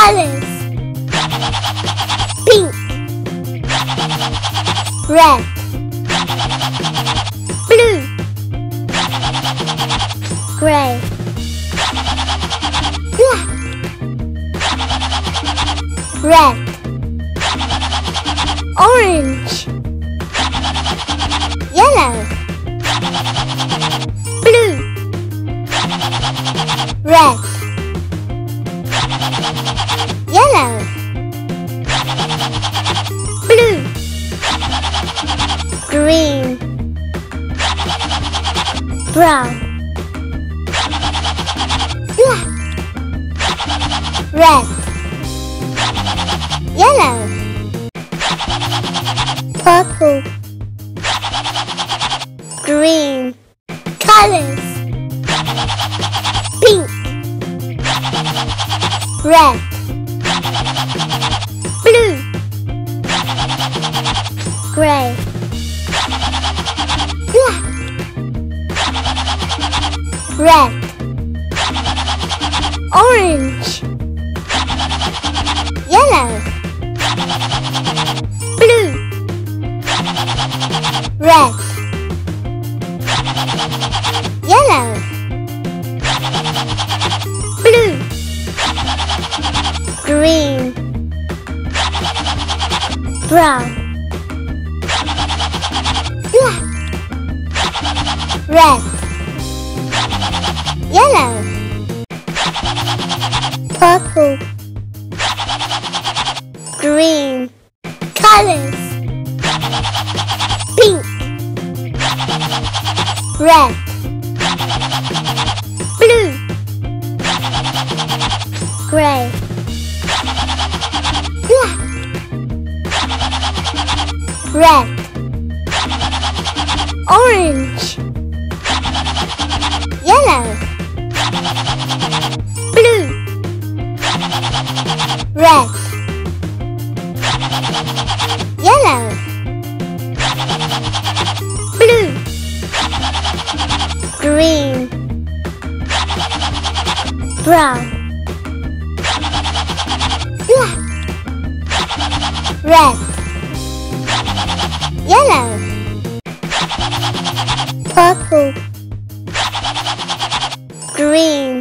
colors: pink, red, blue, grey, black, red, orange, yellow, blue, red, yellow, blue, green, brown, black, red, yellow, purple, green, colors: pink, red, blue, grey, black, red, orange, yellow, blue, red, yellow, blue, green, brown, black, red, yellow, purple, green, colors: pink, red, blue, grey, black, red, orange, yellow, blue, red, yellow, blue, green, brown, black, red, yellow, purple, green,